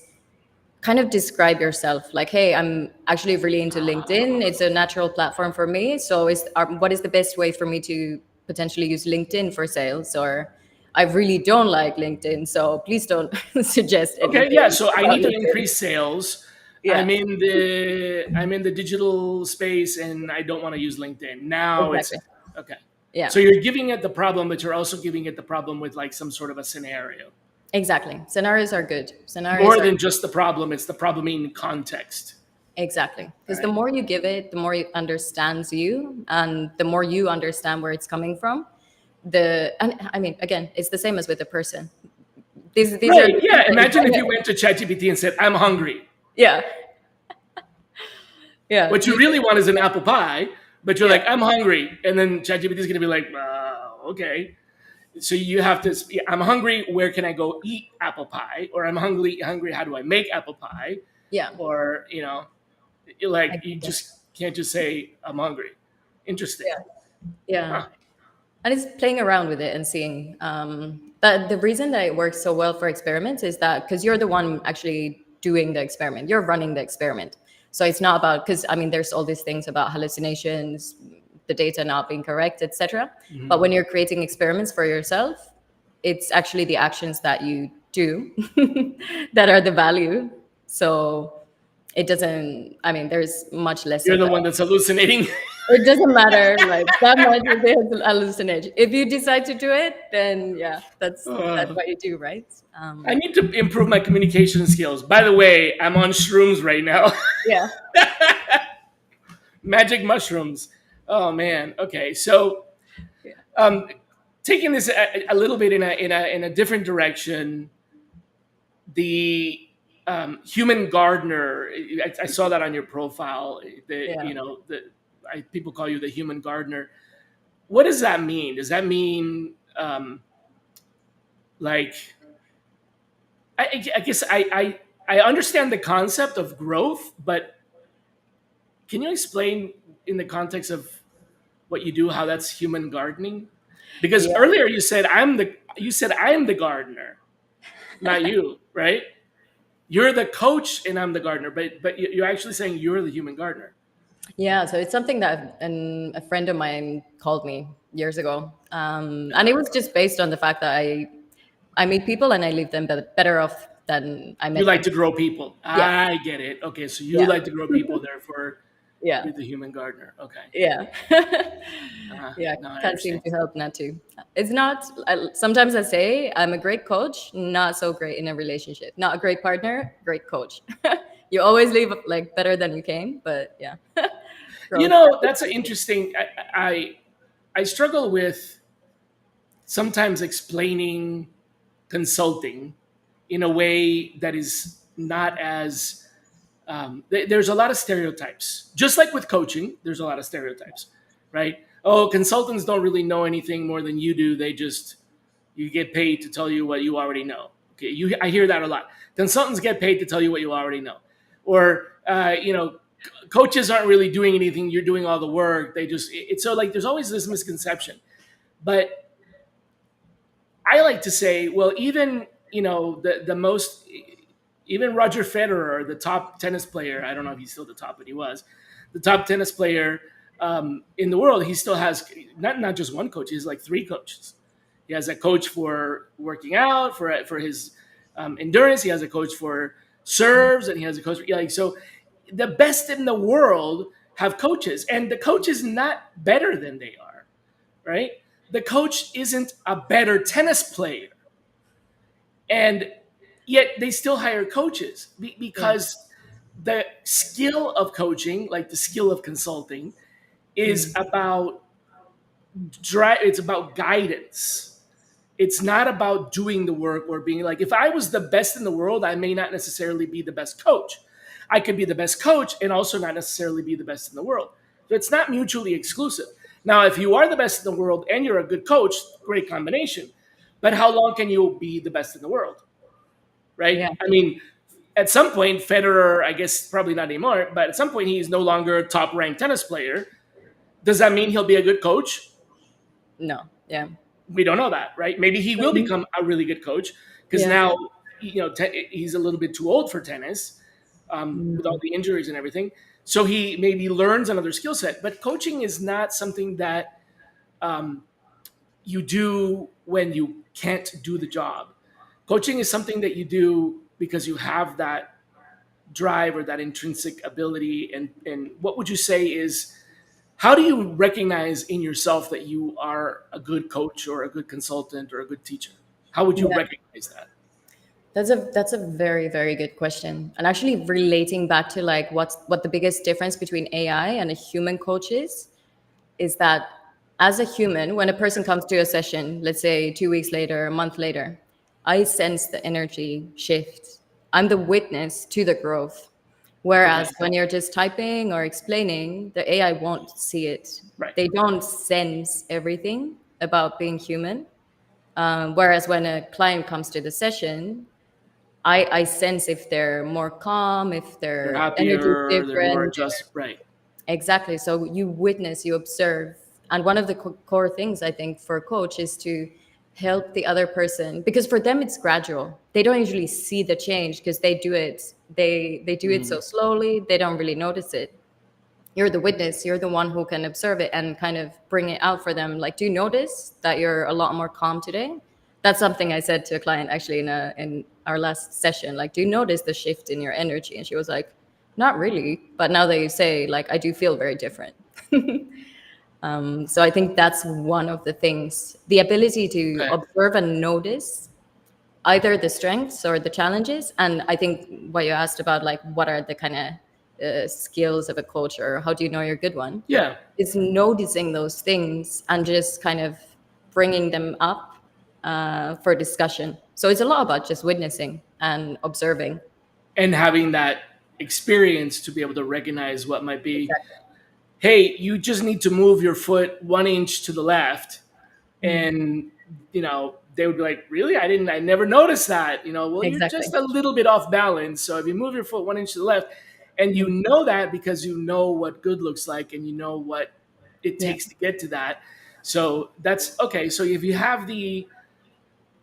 Speaker 2: kind of describe yourself like, hey, I'm actually really into LinkedIn. It's a natural platform for me. So what is the best way for me to potentially use LinkedIn for sales? Or I really don't like LinkedIn, so please don't suggest
Speaker 1: Okay, yeah.
Speaker 2: anything
Speaker 1: So I
Speaker 2: about
Speaker 1: need to
Speaker 2: LinkedIn.
Speaker 1: increase sales.
Speaker 2: Yeah,
Speaker 1: I'm in the digital space, and I don't want to use LinkedIn. Now
Speaker 2: exactly.
Speaker 1: it's okay.
Speaker 2: Yeah,
Speaker 1: So you're giving it the problem, but you're also giving it the problem with like some sort of a scenario.
Speaker 2: exactly. Scenarios are good. Scenarios
Speaker 1: More
Speaker 2: are
Speaker 1: than just the problem, it's the problem in context.
Speaker 2: exactly because the
Speaker 1: Right.
Speaker 2: more you give it, the more it understands you, and the more you understand where it's coming from. And I mean, again, it's the same as with a person. These are
Speaker 1: Right.
Speaker 2: the things
Speaker 1: Yeah.
Speaker 2: that you
Speaker 1: Imagine if
Speaker 2: kind
Speaker 1: you
Speaker 2: of
Speaker 1: went to ChatGPT and said, I'm hungry.
Speaker 2: yeah, yeah,
Speaker 1: What you really want is an apple pie, but you're
Speaker 2: yeah,
Speaker 1: like, I'm hungry. And then ChatGPT is going to be like, okay. So you have to, I'm hungry. Where can I go eat apple pie? Or I'm hungry. How do I make apple pie?
Speaker 2: yeah,
Speaker 1: Or, like, you
Speaker 2: exactly.
Speaker 1: just can't just say, I'm hungry. Interesting.
Speaker 2: Yeah, yeah.
Speaker 1: Huh.
Speaker 2: And it's playing around with it and seeing that the reason that it works so well for experiments is that because you're the one actually doing the experiment, you're running the experiment. So it's not about because I mean there's all these things about hallucinations, the data not being correct, etc. But
Speaker 1: Mhm.
Speaker 2: when you're creating experiments for yourself, it's actually the actions that you do that are the value. So it doesn't. I mean, there's much less
Speaker 1: You're
Speaker 2: of
Speaker 1: the
Speaker 2: a
Speaker 1: one that's hallucinating.
Speaker 2: it doesn't matter like that much if they hallucinate. If you decide to do it, then yeah, that's
Speaker 1: Uh,
Speaker 2: what you do, right?
Speaker 1: I need to improve my communication skills. By the way, I'm on shrooms right now.
Speaker 2: Yeah,
Speaker 1: Magic mushrooms. Oh man. Okay. So
Speaker 2: yeah,
Speaker 1: um, taking this a little bit in a different direction. the human gardener. I saw that on your profile. The
Speaker 2: Yeah.
Speaker 1: people call you the human gardener. What does that mean? Does that mean like I guess I understand the concept of growth, but can you explain in the context of what you do how that's human gardening? Because
Speaker 2: Yeah.
Speaker 1: earlier you said I am the gardener, not you, right? You're the coach and I'm the gardener, but you're actually saying you're the human gardener.
Speaker 2: Yeah, so it's something that a friend of mine called me years ago, and it was just based on the fact that I meet people and I leave them better off than I
Speaker 1: You
Speaker 2: met
Speaker 1: like
Speaker 2: them.
Speaker 1: to grow people.
Speaker 2: Yeah,
Speaker 1: I get it. Okay, so you
Speaker 2: yeah,
Speaker 1: like to grow people, therefore
Speaker 2: yeah,
Speaker 1: you're the human gardener. Okay.
Speaker 2: yeah,
Speaker 1: Uh-huh.
Speaker 2: yeah.
Speaker 1: No, I
Speaker 2: Can't seem
Speaker 1: understand.
Speaker 2: to help not to. It's not. Sometimes I say I'm a great coach, not so great in a relationship. Not a great partner, great coach. You always leave like better than you came, but yeah,
Speaker 1: You
Speaker 2: growth.
Speaker 1: know, that's an interesting. I struggle with sometimes explaining consulting in a way that is not as there's a lot of stereotypes. Just like with coaching, there's a lot of stereotypes, right? Oh, consultants don't really know anything more than you do. They just you get paid to tell you what you already know. Okay, I hear that a lot. Consultants get paid to tell you what you already know, or coaches aren't really doing anything. You're doing all the work. It's so like there's always this misconception. But I like to say, well, even the most, even Roger Federer, the top tennis player. I don't know if he's still the top, but he was the top tennis player in the world. He still has not just one coach. He has like three coaches. He has a coach for working out, for his endurance. He has a coach for serves, and he has a coach for, like so. The best in the world have coaches, and the coach is not better than they are, right? The coach isn't a better tennis player, and yet they still hire coaches
Speaker 2: Yeah.
Speaker 1: because the skill of coaching, like the skill of consulting, is
Speaker 2: Mm.
Speaker 1: about it's about guidance. It's not about doing the work or being like, if I was the best in the world, I may not necessarily be the best coach. I could be the best coach and also not necessarily be the best in the world. So it's not mutually exclusive. Now, if you are the best in the world and you're a good coach, great combination. But how long can you be the best in the world? Right?
Speaker 2: Yeah.
Speaker 1: I mean, at some point, Federer, I guess probably not anymore, but at some point he's no longer a top ranked tennis player. Does that mean he'll be a good coach?
Speaker 2: No. Yeah.
Speaker 1: We don't know that, right? Maybe he will
Speaker 2: Mhm.
Speaker 1: become a really good coach because
Speaker 2: Yeah.
Speaker 1: now he's a little bit too old for tennis with all
Speaker 2: Mm.
Speaker 1: the injuries and everything. So he maybe learns another skill set. But coaching is not something that um, you do when you can't do the job. Coaching is something that you do because you have that drive or that intrinsic ability. And what would you say is how do you recognize in yourself that you are a good coach or a good consultant or a good teacher? How would you
Speaker 2: Yeah.
Speaker 1: recognize that?
Speaker 2: That's a very, very good question. And actually relating back to like what the biggest difference between AI and a human coach is that as a human, when a person comes to a session, let's say 2 weeks later, a month later, I sense the energy shift. I'm the witness to the growth.
Speaker 1: Okay,
Speaker 2: Whereas when you're just typing or explaining, the AI won't see it.
Speaker 1: right.
Speaker 2: They don't sense everything about being human. Whereas when a client comes to the session, I sense if they're more calm, if
Speaker 1: They're
Speaker 2: their energy is
Speaker 1: happier, they're more
Speaker 2: different.
Speaker 1: adjusted. Right.
Speaker 2: Exactly. So you witness, you observe. And one of the core things I think for a coach is to help the other person because for them it's gradual. They don't usually see the change because they do it so
Speaker 1: Mhm.
Speaker 2: slowly, they don't really notice it. You're the witness, you're the one who can observe it and kind of bring it out for them. Like, do you notice that you're a lot more calm today? That's something I said to a client actually in our last session. Like, do you notice the shift in your energy? And she was like, not really. But now that you say, like, I do feel very different. So I think that's one of the things, the ability to
Speaker 1: Okay.
Speaker 2: observe and notice either the strengths or the challenges. And I think what you asked about, like, what are the kind of skills of a coach or how do you know you're a good one,
Speaker 1: Yeah.
Speaker 2: is noticing those things and just kind of bringing them up for discussion. So it's a lot about just witnessing and observing.
Speaker 1: And having that experience to be able to recognize what might be,
Speaker 2: Exactly.
Speaker 1: hey, you just need to move your foot 1 inch to the left.
Speaker 2: Mm.
Speaker 1: And, they would be like, really? I never noticed that. Well, you're
Speaker 2: Exactly.
Speaker 1: just a little bit off balance. So if you move your foot 1 inch to the left, and you
Speaker 2: Mm.
Speaker 1: know that because you know what good looks like and you know what it
Speaker 2: Yeah.
Speaker 1: takes to get to that. So that's okay. So if you have the,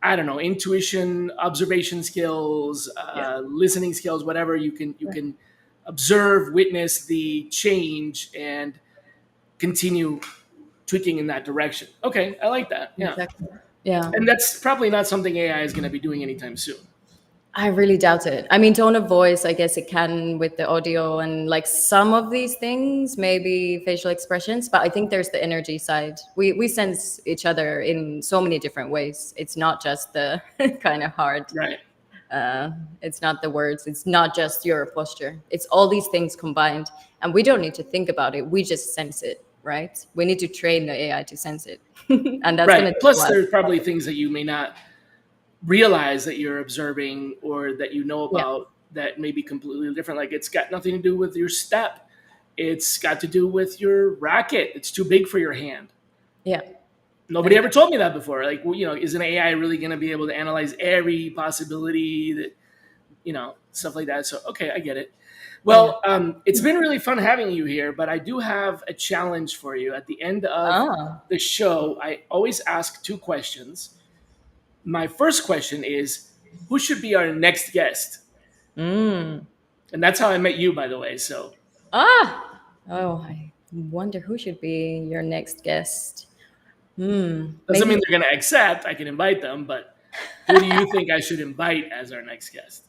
Speaker 1: I don't know, intuition, observation skills,
Speaker 2: Yeah.
Speaker 1: listening skills, whatever, you
Speaker 2: Yeah.
Speaker 1: can observe, witness the change, and continue tweaking in that direction. Okay, I like that. Yeah,
Speaker 2: Exactly. Yeah.
Speaker 1: and that's probably not something AI is going to be doing anytime soon.
Speaker 2: I really doubt it. I mean, tone of voice, I guess it can with the audio and like some of these things, maybe facial expressions, but I think there's the energy side. We sense each other in so many different ways. It's not just the kind of hard,
Speaker 1: Right.
Speaker 2: uh, it's not the words, it's not just your posture. It's all these things combined. And we don't need to think about it. We just sense it, right? We need to train the AI to sense it. And that's going
Speaker 1: Right.
Speaker 2: to take a
Speaker 1: Plus,
Speaker 2: while.
Speaker 1: there's probably things that you may not realize that you're observing or that you know
Speaker 2: Yeah.
Speaker 1: about that may be completely different. Like it's got nothing to do with your step. It's got to do with your racket. It's too big for your hand.
Speaker 2: Yeah.
Speaker 1: Nobody ever
Speaker 2: Exactly.
Speaker 1: told me that before. Like, well, is an AI really going to be able to analyze every possibility that, stuff like that? So, okay, I get it.
Speaker 2: Yeah.
Speaker 1: Well, it's been really fun having you here, but I do have a challenge for you. At the end of
Speaker 2: Ah.
Speaker 1: the show, I always ask two questions. My first question is, who should be our next guest?
Speaker 2: Mm.
Speaker 1: And that's how I met you, by the way. So
Speaker 2: Ah, oh, I wonder who should be your next guest.
Speaker 1: doesn't mean
Speaker 2: Maybe
Speaker 1: they're going to accept. I can invite them, but who do you think I should invite as our next guest?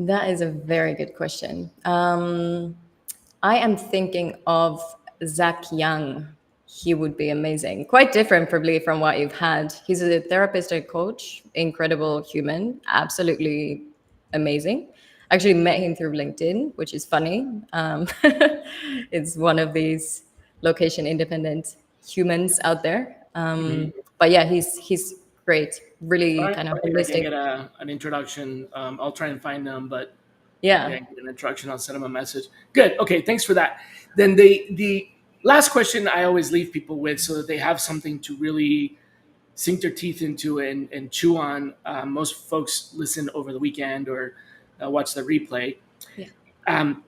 Speaker 2: that is a very good question. I am thinking of Zach Young. He would be amazing. Quite different, probably, from what you've had. He's a therapist and coach, incredible human, absolutely amazing. Actually, met him through LinkedIn, which is funny. It's one of these location independent humans out there.
Speaker 1: Mhm.
Speaker 2: But yeah, he's great.
Speaker 1: All
Speaker 2: Really
Speaker 1: right,
Speaker 2: kind of
Speaker 1: if I can
Speaker 2: holistic.
Speaker 1: get an introduction, I'll try and find them. But maybe I
Speaker 2: Yeah,
Speaker 1: can get an introduction. I'll send them a message. Good. Okay. Thanks for that. Then the last question I always leave people with, so that they have something to really sink their teeth into and chew on. Most folks listen over the weekend or watch the replay.
Speaker 2: yeah.
Speaker 1: Um,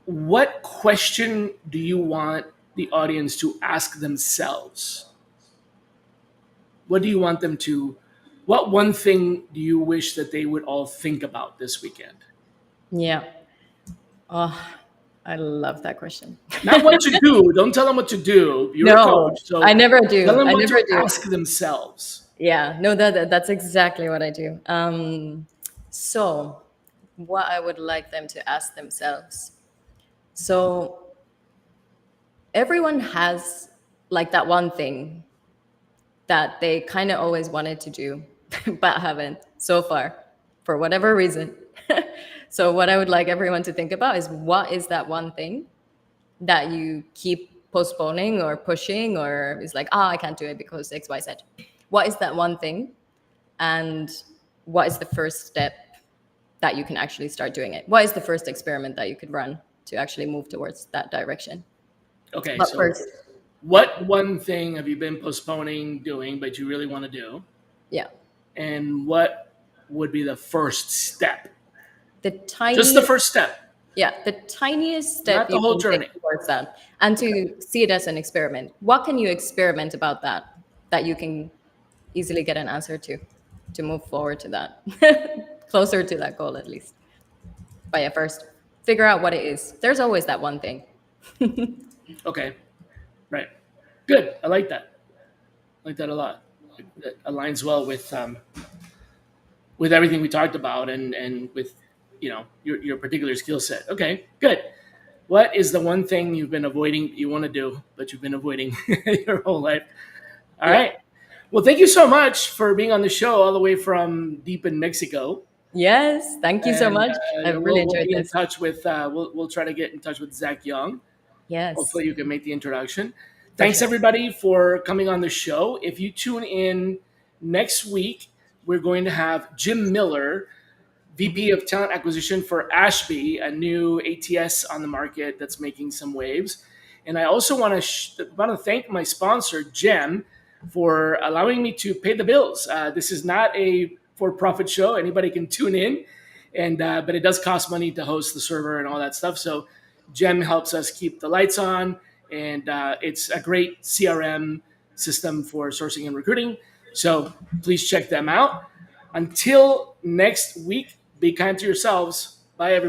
Speaker 1: what question do you want the audience to ask themselves? What do you want them to? What one thing do you wish that they would all think about this weekend?
Speaker 2: Yeah. Oh, I love that question.
Speaker 1: Not what to do. Don't tell them what to do. You're a
Speaker 2: No,
Speaker 1: coach,
Speaker 2: I
Speaker 1: so
Speaker 2: never
Speaker 1: tell
Speaker 2: do.
Speaker 1: them
Speaker 2: I
Speaker 1: what
Speaker 2: never
Speaker 1: to
Speaker 2: do.
Speaker 1: ask themselves.
Speaker 2: Yeah, no, that's exactly what I do. So, what I would like them to ask themselves. So, everyone has like that one thing that they kind of always wanted to do, but haven't so far for whatever reason. So, what I would like everyone to think about is what is that one thing that you keep postponing or pushing, or is like, I can't do it because XYZ. What is that one thing? And what is the first step that you can actually start doing it? What is the first experiment that you could run to actually move towards that direction?
Speaker 1: Okay,
Speaker 2: But
Speaker 1: so
Speaker 2: first,
Speaker 1: what one thing have you been postponing doing, but you really want to do?
Speaker 2: yeah,
Speaker 1: And what would be the first step?
Speaker 2: the
Speaker 1: Just the
Speaker 2: tiniest,
Speaker 1: first step,
Speaker 2: yeah, the tiniest step
Speaker 1: not the
Speaker 2: you
Speaker 1: whole
Speaker 2: can take
Speaker 1: journey.
Speaker 2: towards that, and
Speaker 1: Okay.
Speaker 2: to see it as an experiment. What can you experiment about that you can easily get an answer to move forward to that, closer to that goal at least. But yeah, first figure out what it is. There's always that one thing.
Speaker 1: Okay. Right. Good. I like that. I like that a lot. That aligns well with everything we talked about and with your particular skill set. Okay. Good. What is the one thing you've been avoiding you want to do, but you've been avoiding your whole life? All
Speaker 2: Yeah.
Speaker 1: right. Well, thank you so much for being on the show all the way from deep in Mexico.
Speaker 2: Yes. Thank you so
Speaker 1: And
Speaker 2: much. I've really
Speaker 1: we'll
Speaker 2: enjoyed
Speaker 1: be in
Speaker 2: this.
Speaker 1: touch with we'll try to get in touch with Zach Young.
Speaker 2: Yes,
Speaker 1: Hopefully, you can make the introduction.
Speaker 2: for
Speaker 1: Thanks
Speaker 2: sure.
Speaker 1: everybody for coming on the show. If you tune in next week, we're going to have Jim Miller, VP of Talent Acquisition for Ashby, a new ATS on the market that's making some waves. And I also want to thank my sponsor, Gem, for allowing me to pay the bills. This is not a for-profit show. Anybody can tune in, and but it does cost money to host the server and all that stuff. So Gem helps us keep the lights on, and it's a great CRM system for sourcing and recruiting. So please check them out. Until next week, be kind to yourselves. Bye, everybody.